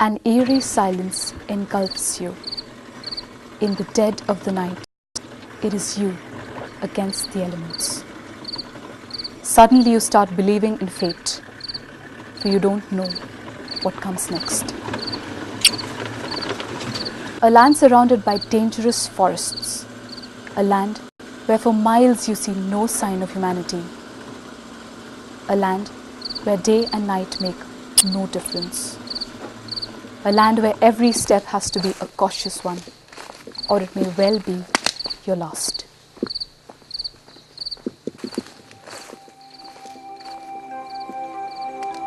An eerie silence engulfs you. In the dead of the night, it is you against the elements. Suddenly you start believing in fate, for you don't know what comes next. A land surrounded by dangerous forests, a land where for miles you see no sign of humanity, a land where day and night make no difference, a land where every step has to be a cautious one, or it may well be your last.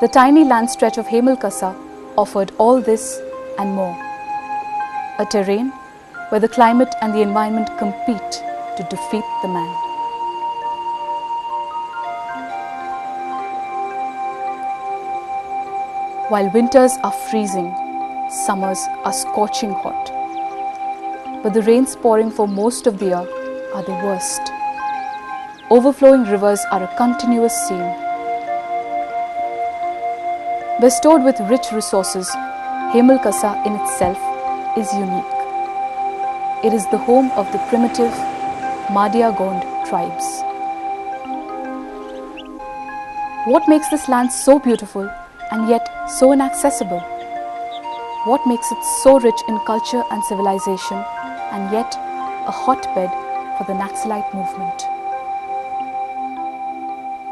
The tiny land stretch of Hemalkasa offered all this and more. A terrain where the climate and the environment compete to defeat the man. While winters are freezing, summers are scorching hot. But the rains pouring for most of the year are the worst. Overflowing rivers are a continuous scene. Bestowed with rich resources, Hemalkasa in itself is unique. It is the home of the primitive Madia Gond tribes. What makes this land so beautiful and yet so inaccessible? What makes it so rich in culture and civilization and yet a hotbed for the Naxalite movement?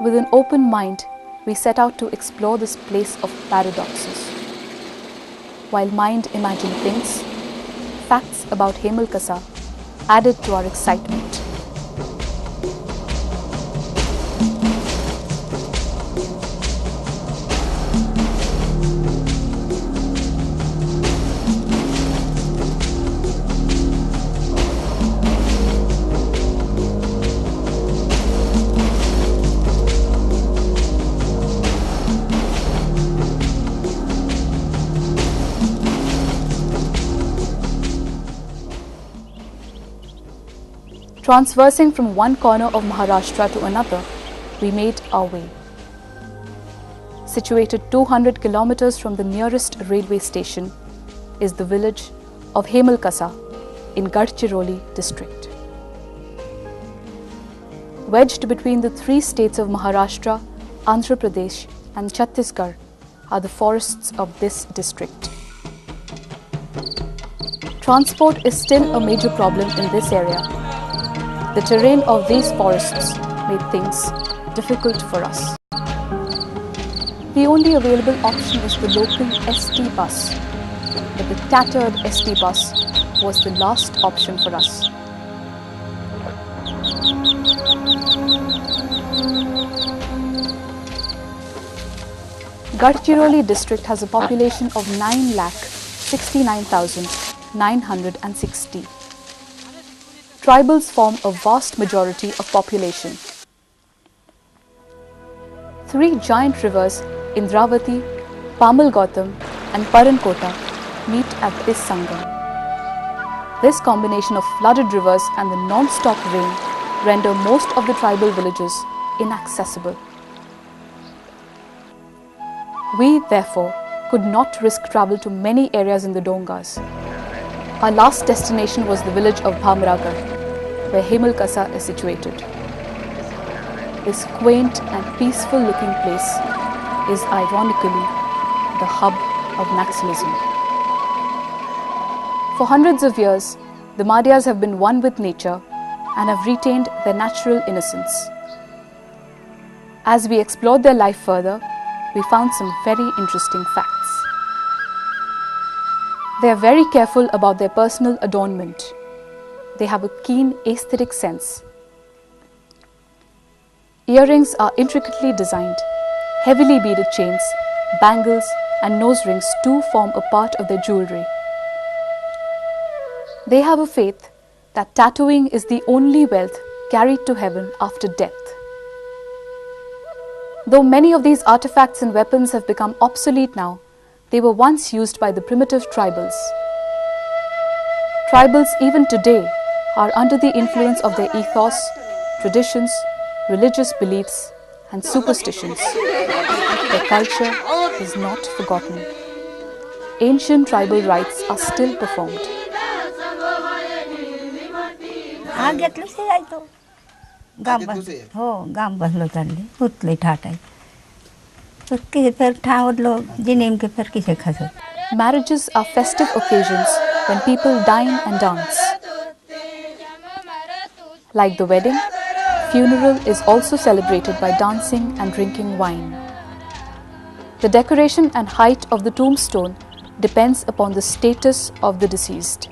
With an open mind, we set out to explore this place of paradoxes. While mind imagined things, facts about Hemalkasa added to our excitement. Transversing from one corner of Maharashtra to another, we made our way. Situated 200 kilometers from the nearest railway station is the village of Hemalkasa in Gadchiroli district. Wedged between the three states of Maharashtra, Andhra Pradesh and Chhattisgarh are the forests of this district. Transport is still a major problem in this area. The terrain of these forests made things difficult for us. The only available option was the local ST bus, but the tattered ST bus was the last option for us. Gadchiroli district has a population of 9,69,960. Tribals form a vast majority of population. Three giant rivers, Indravati, Pamal Gautam and Parankota, meet at this Sangam. This combination of flooded rivers and the non-stop rain render most of the tribal villages inaccessible. We, therefore, could not risk travel to many areas in the Dongas. Our last destination was the village of Bhamragarh, where Hemalkasa is situated. This quaint and peaceful looking place is ironically the hub of Naxalism. For hundreds of years, the Madhyas have been one with nature and have retained their natural innocence. As we explored their life further, we found some very interesting facts. They are very careful about their personal adornment. They have a keen aesthetic sense. Earrings are intricately designed. Heavily beaded chains, bangles and nose rings too form a part of their jewelry. They have a faith that tattooing is the only wealth carried to heaven after death. Though many of these artifacts and weapons have become obsolete now, they were once used by the primitive tribals. Tribals even today are under the influence of their ethos, traditions, religious beliefs and superstitions. Their culture is not forgotten. ancient tribal rites are still performed. घेतलं जायचो गाम बसलो चालले उतले ठाटाय किसे फिर ठावडलो जी name के फिर किसे खसो. Marriages are festive occasions when people dine and dance. Like the wedding, funeral is also celebrated by dancing and drinking wine. The decoration and height of the tombstone depends upon the status of the deceased.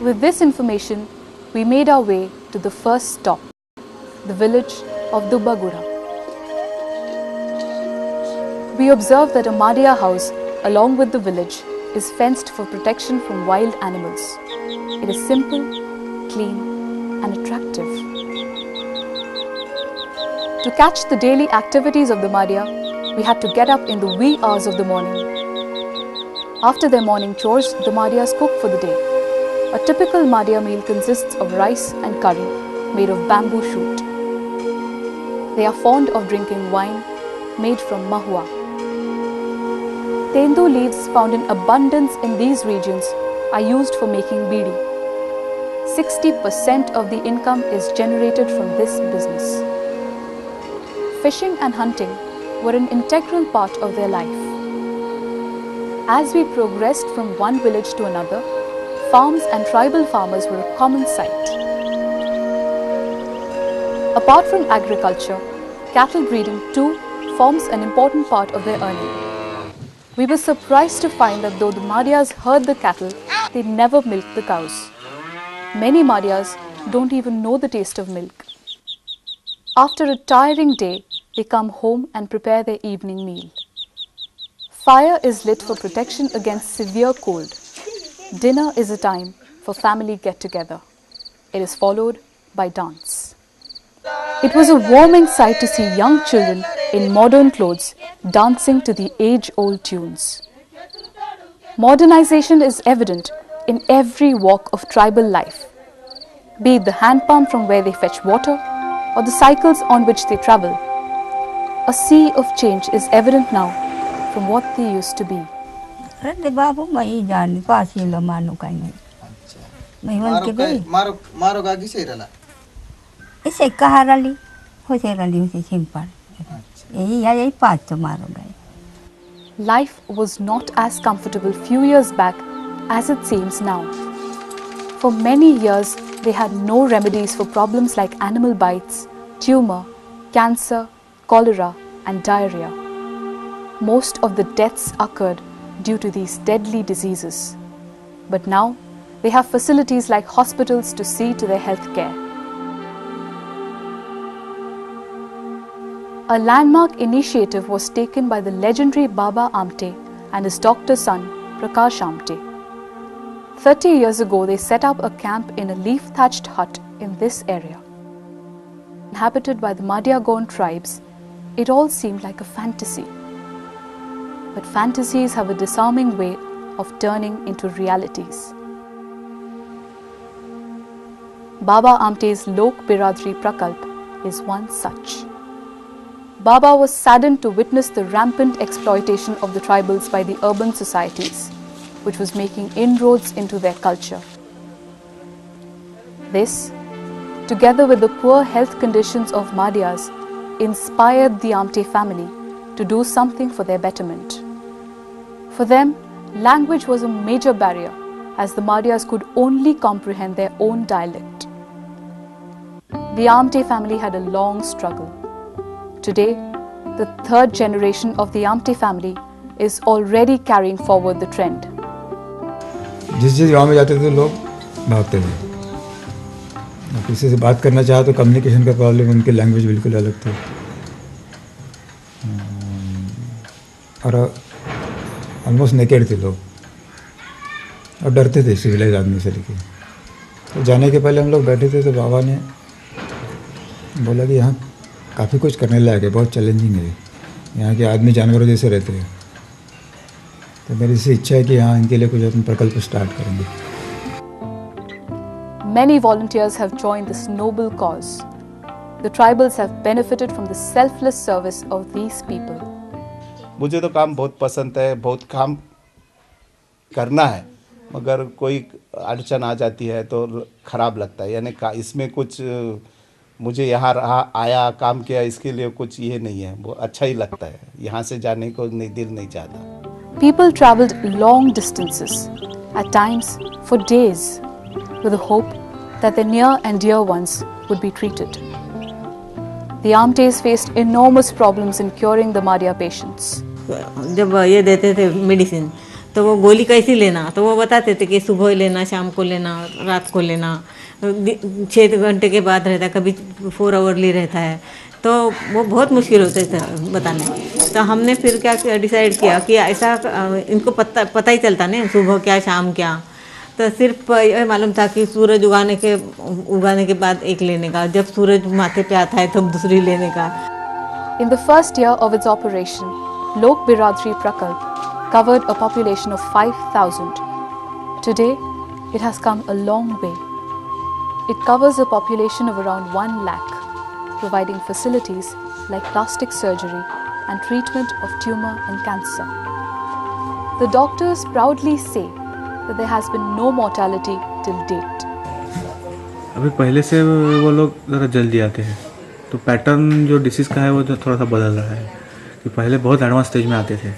With this information, we made our way to the first stop, the village of Dubagura. We observed that a Madia house, along with the village, is fenced for protection from wild animals. It is simple, clean, and attractive. To catch the daily activities of the Madia, we had to get up in the wee hours of the morning. After their morning chores, the Madias cook for the day. A typical Madia meal consists of rice and curry made of bamboo shoot. They are fond of drinking wine made from mahua. Tendu leaves found in abundance in these regions are used for making bidi. 60% of the income is generated from this business. Fishing and hunting were an integral part of their life. As we progressed from one village to another, farms and tribal farmers were a common sight. Apart from agriculture, cattle breeding too forms an important part of their earning. We were surprised to find that though the Madias herd the cattle, they never milk the cows. Many Madias don't even know the taste of milk. After a tiring day, they come home and prepare their evening meal. Fire is lit for protection against severe cold. Dinner is a time for family get-together. It is followed by dance. It was a warming sight to see young children in modern clothes dancing to the age-old tunes. Modernization is evident in every walk of tribal life, be it the hand pump from where they fetch water or the cycles on which they travel. A sea of change is evident now from what they used to be. रद्द बाबू मई जान पासी लो मानो काई नहीं मई मन के गई मारो गागी से रला इसे कहा रली हो से रली उसे सिंपल यही पाँच तो मारो गए. Life was not as comfortable few years back as it seems now. For many years, they had no remedies for problems like animal bites, tumor, cancer, cholera, and diarrhea. Most of the deaths occurred due to these deadly diseases. But now, they have facilities like hospitals to see to their health care. A landmark initiative was taken by the legendary Baba Amte and his doctor son, Prakash Amte. 30 years ago, they set up a camp in a leaf-thatched hut in this area. Inhabited by the Madia Gond tribes, it all seemed like a fantasy. But fantasies have a disarming way of turning into realities. Baba Amte's Lok Biradri Prakalp is one such. Baba was saddened to witness the rampant exploitation of the tribals by the urban societies, which was making inroads into their culture. This, together with the poor health conditions of Madias, inspired the Amte family to do something for their betterment. For them, language was a major barrier, as the Madias could only comprehend their own dialect. The Amte family had a long struggle. Today, the third generation of the Amte family is already carrying forward the trend. जिस गांव में जाते थे लोग भागते थे. किसी से बात करना चाहा तो कम्युनिकेशन का प्रॉब्लम, उनकी लैंग्वेज बिल्कुल अलग थी. और ऑलमोस्ट नेकेड थे लोग और डरते थे सिविलाइज आदमी से. लेके तो जाने के पहले हम लोग बैठे थे तो बाबा ने बोला कि यहाँ काफ़ी कुछ करने लायक है, बहुत चैलेंजिंग है, यहाँ के आदमी जानवरों जैसे रहते हैं. तो मेरी से इच्छा है कि यहाँ इनके लिए कुछ अपन प्रकल्प स्टार्ट करेंगे. Many volunteers have joined this noble cause. the tribals have benefited from the selfless service of these people. मुझे तो काम बहुत पसंद है, बहुत काम करना है, मगर कोई अड़चन आ जाती है तो ख़राब लगता है। यानी इसमें कुछ मुझे यहाँ रहा आया काम किया इसके लिए कुछ ये नहीं है, वो अच्छा ही लगता है। यहाँ से जाने को दिल नहीं चाहता। People travelled long distances, at times for days, with the hope that their near and dear ones would be treated. The Amtes faced enormous problems in curing the Madia patients. जब ये देते थे मेडिसिन तो वो गोली कैसी लेना, तो वो बताते थे कि सुबह लेना, शाम को लेना, रात को लेना, 6 घंटे के बाद रहता है, कभी 4 आवरली रहता है, तो वो बहुत मुश्किल होते थे बताने। तो हमने फिर क्या डिसाइड किया कि ऐसा इनको पता ही चलता नहीं सुबह क्या शाम क्या, तो सिर्फ ये मालूम था कि सूरज उगाने के बाद एक लेने का, जब सूरज माथे पे आता है तब दूसरी लेने का। In the first year of its operation, Lok Biradri Prakalp covered a population of 5,000. Today, it has come a long way. It covers a population of around 1 lakh, providing facilities like plastic surgery and treatment of tumor and cancer. The doctors proudly say that there has been no mortality till date. अभी पहले से वो लोग ज़रा जल्दी आते हैं, तो पैटर्न जो डिसीज़ का है वो थोड़ा सा बदल रहा है कि पहले बहुत एडवांस स्टेज में आते थे,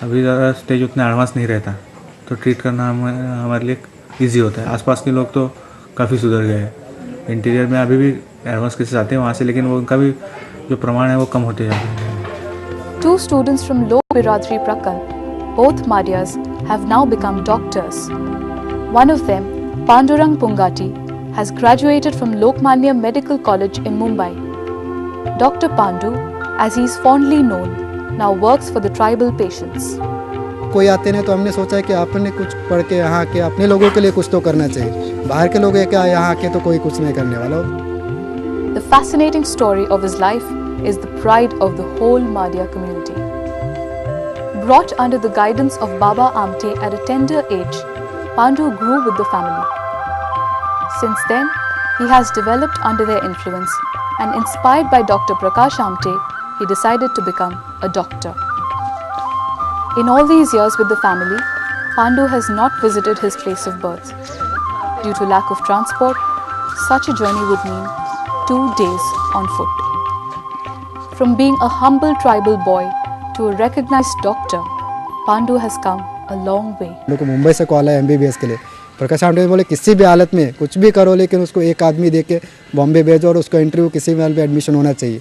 अभी ज़्यादा स्टेज उतना एडवांस नहीं रहता, तो ट्रीट करना हमारे लिए इजी होता है। आसपास के लोग तो काफ़ी सुधर गए हैं। इंटीरियर में अभी भी एडवांस केसेस आते हैं वहाँ से, लेकिन वो उनका भी जो प्रमाण है वो कम होते जाते हैं। 2 students from Lok Biradri Prakalp, both Madias, have now become doctors. One of them, Pandurang Pungati, has graduated from Lokmanya Medical College in Mumbai. Dr. Pandu, as he is fondly known, now works for the tribal patients. कोई आते नहीं तो हमने सोचा कि आपने कुछ पढ़ के यहाँ के अपने लोगों के लिए कुछ तो करना चाहिए, बाहर के लोग है क्या यहाँ के तो कोई कुछ नहीं करने वाला। The fascinating story of his life is the pride of the whole Madia community. Brought under the guidance of Baba Amte at a tender age, Pandu grew with the family. Since then, he has developed under their influence, and inspired by Dr. Prakash Amte, he decided to become a doctor. In all these years with the family, Pandu has not visited his place of birth. Due to lack of transport, such a journey would mean 2 days on foot. From being a humble tribal boy to a recognized doctor, Pandu has come a long way. लोग मुंबई से call है MBBS के लिए, प्रकाश आमटे बोले किसी भी हालत में कुछ भी करो, लेकिन उसको एक आदमी दे के बॉम्बे भेजो और उसको इंटरव्यू किसी भी हाल में एडमिशन होना चाहिए।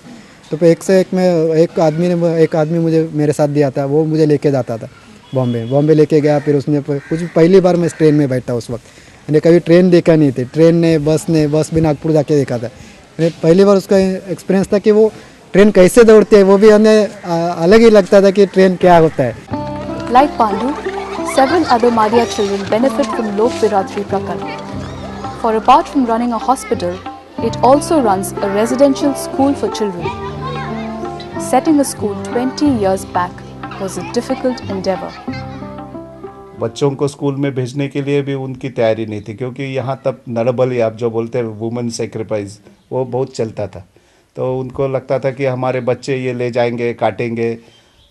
तो एक से एक में एक आदमी मुझे मेरे साथ दिया था, वो मुझे लेके जाता था बॉम्बे लेके गया। फिर उसने कुछ पहली बार मैं ट्रेन में बैठा उस वक्त, मैंने कभी ट्रेन देखा नहीं थी, बस भी नागपुर जाके देखा था। मैंने पहली बार उसका एक्सपीरियंस था कि वो ट्रेन कैसे दौड़ती है, वो भी हमें अलग ही लगता था कि ट्रेन क्या होता है। Like Pandu, several other Madia children benefit from Lok Biradri Prakalp. For apart from running a hospital, it also runs a residential school for children. Setting a school 20 years back was a difficult endeavor. बच्चों को school में भेजने के लिए भी उनकी तैयारी नहीं थी, क्योंकि यहाँ तब नरबली आप जो बोलते हैं वुमेन सेक्रीफाइस वो बहुत चलता था। तो उनको लगता था कि हमारे बच्चे ये ले जाएंगे काटेंगे,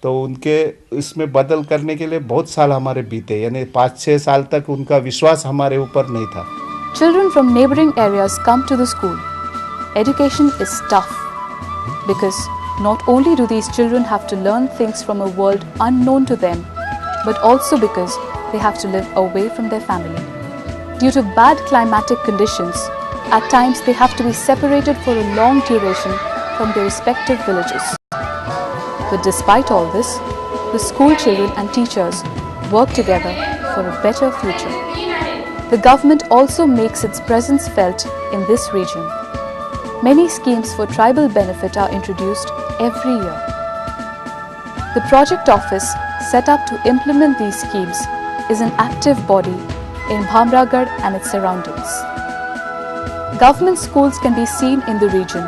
तो उनके इसमें बदल करने के लिए बहुत साल हमारे बीते, यानी 5-6 साल तक उनका विश्वास हमारे ऊपर नहीं था। Children from neighboring areas come to the school. Education is tough because not only do these children have to learn things from a world unknown to them, but also because they have to live away from their family. Due to bad climatic conditions, at times they have to be separated for a long duration from their respective villages. But despite all this, the school children and teachers work together for a better future. The government also makes its presence felt in this region. Many schemes for tribal benefit are introduced every year. The project office set up to implement these schemes is an active body in Bhamragad and its surroundings. Government schools can be seen in the region.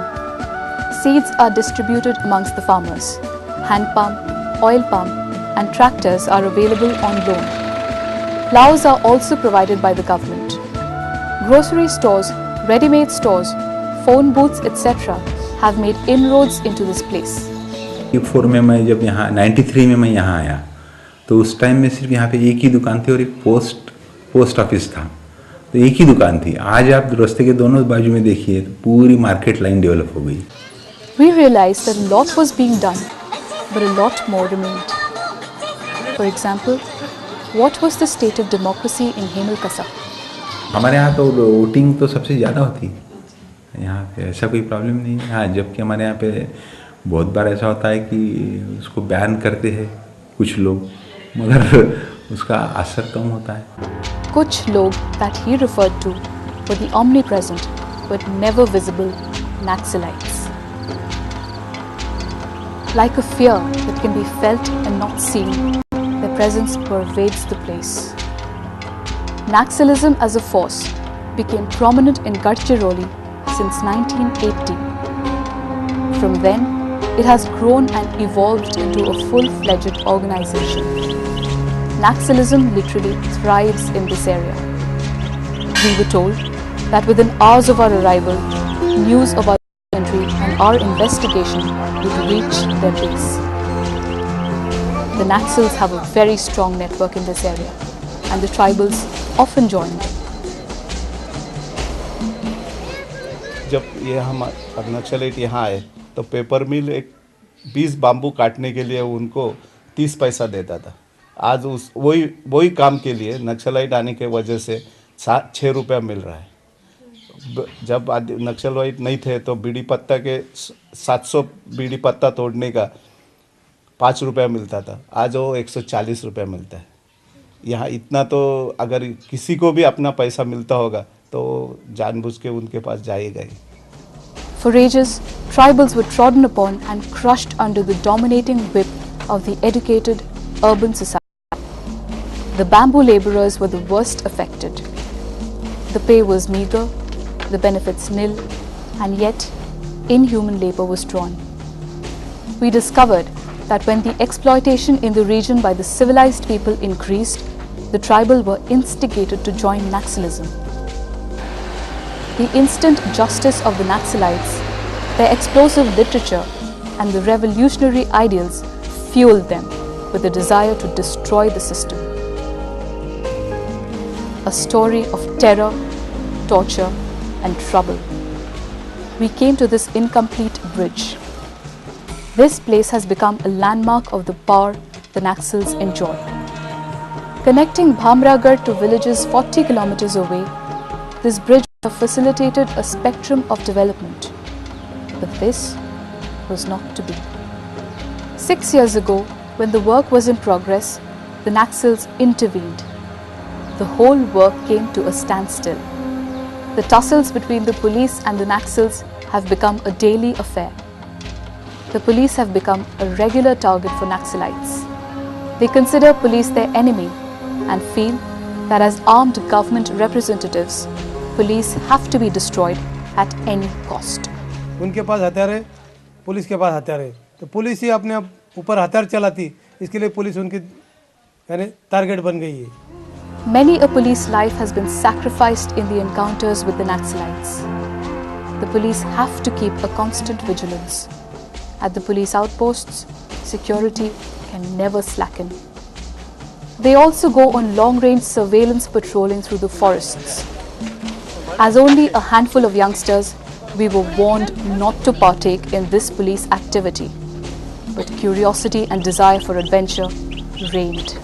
Seeds are distributed amongst the farmers. Hand pump, oil pump and tractors are available on loan. Plows are also provided by the government. Grocery stores, ready-made stores, phone booths etc. have made inroads into this place. 94 में मैं जब यहाँ 93 में मैं यहाँ आया तो उस टाइम में सिर्फ यहाँ पे एक ही दुकान थी और एक पोस्ट ऑफिस था, तो एक ही दुकान थी। आज आप रास्ते के दोनों बाजू में देखिए तो पूरी मार्केट लाइन डेवलप हो गई। We realized that a lot was being done, but a lot more remained. For example, what was the state of democracy in Hemalkasa? हमारे यहाँ तो वोटिंग तो सबसे ज़्यादा होती है, यहाँ पे ऐसा कोई प्रॉब्लम नहीं है। हाँ, जबकि हमारे यहाँ पे बहुत बार ऐसा होता है कि उसको बैन करते हैं कुछ लोग, मगर उसका असर कम होता है। कुछ लोग that he referred to were the omnipresent but never visible Naxalites. Like a fear that can be felt and not seen, their presence pervades the place. Naxalism as a force became prominent in Gadchiroli since 1980. From then, it has grown and evolved into a full-fledged organization. Naxalism literally thrives in this area. We were told that within hours of our arrival, news of our entry and our investigation would reach their base. The Naxals have a very strong network in this area, and the tribals often join them. जब ये हम naxalite यहाँ आए तो paper मिल एक 20 bamboo काटने के लिए उनको 30 पैसा देता था। आज उस वही काम के लिए नक्सलाइट आने के वजह से 6 रुपया मिल रहा है। जब नक्सलाइट नहीं थे तो बीड़ी पत्ता के 700 बीड़ी पत्ता तोड़ने का 5 रुपया मिलता था, आज वो 140 रुपया मिलता है। यहाँ इतना तो अगर किसी को भी अपना पैसा मिलता होगा तो जानबूझ के उनके पास जाएगा ही। For ages, tribals were trodden upon and crushed under the dominating whip of the educated urban society. The bamboo labourers were the worst affected. The pay was meagre, the benefits nil, and yet inhuman labour was drawn. We discovered that when the exploitation in the region by the civilized people increased, the tribal were instigated to join Naxalism. The instant justice of the Naxalites, their explosive literature and the revolutionary ideals fueled them with the desire to destroy the system. A story of terror, torture and trouble. We came to this incomplete bridge. This place has become a landmark of the power the Naxals enjoy. Connecting Bhamragarh to villages 40 kilometers away, this bridge facilitated a spectrum of development. But this was not to be. 6 years ago, when the work was in progress, the Naxals intervened. The whole work came to a standstill. The tussles between the police and the Naxals have become a daily affair. The police have become a regular target for Naxalites. They consider police their enemy and feel that as armed government representatives, police have to be destroyed at any cost. उनके पास हथियार है, police के पास हथियार है, तो police ही अपने ऊपर हथियार चलाती, इसके लिए पुलिस उनकी यानी टारगेट बन गई है. Many a police life has been sacrificed in the encounters with the Naxalites. The police have to keep a constant vigilance. At the police outposts, security can never slacken. They also go on long-range surveillance patrolling through the forests. As only a handful of youngsters, we were warned not to partake in this police activity. But curiosity and desire for adventure reigned.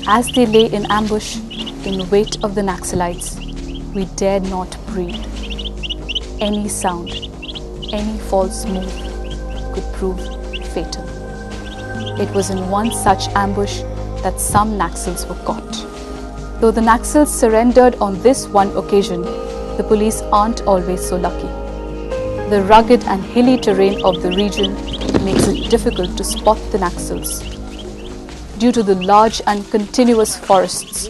As they lay in ambush in the wait of the Naxalites, we dared not breathe. Any sound, any false move could prove fatal. It was in one such ambush that some Naxals were caught. Though the Naxals surrendered on this one occasion, the police aren't always so lucky. The rugged and hilly terrain of the region makes it difficult to spot the Naxals. Due to the large and continuous forests,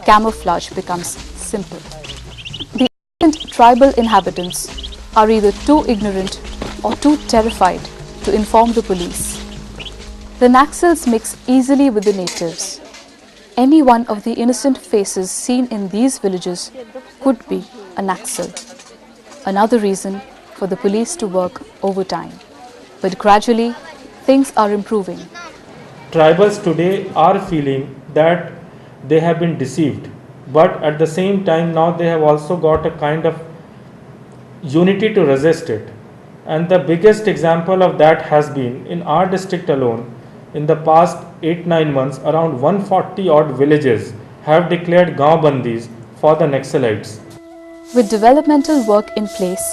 camouflage becomes simple. The innocent tribal inhabitants are either too ignorant or too terrified to inform the police. The Naxals mix easily with the natives. Any one of the innocent faces seen in these villages could be a Naxal. Another reason for the police to work overtime. But gradually, things are improving. Tribals today are feeling that they have been deceived, but at the same time now they have also got a kind of unity to resist it. And the biggest example of that has been in our district alone. In the past 8-9 months, around 140 odd villages have declared Gaon Bandis for the Naxalites. With developmental work in place,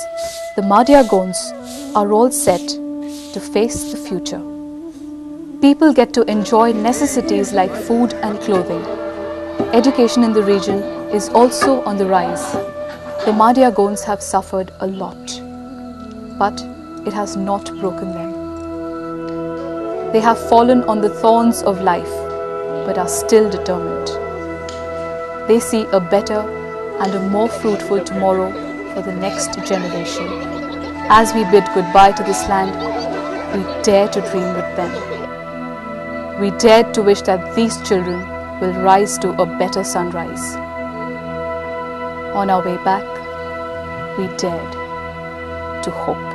the Madia Gonds are all set to face the future. People get to enjoy necessities like food and clothing. Education in the region is also on the rise. The Madia Gonds have suffered a lot, but it has not broken them. They have fallen on the thorns of life, but are still determined. They see a better and a more fruitful tomorrow for the next generation. As we bid goodbye to this land, we dare to dream with them. We dared to wish that these children will rise to a better sunrise. On our way back, we dared to hope.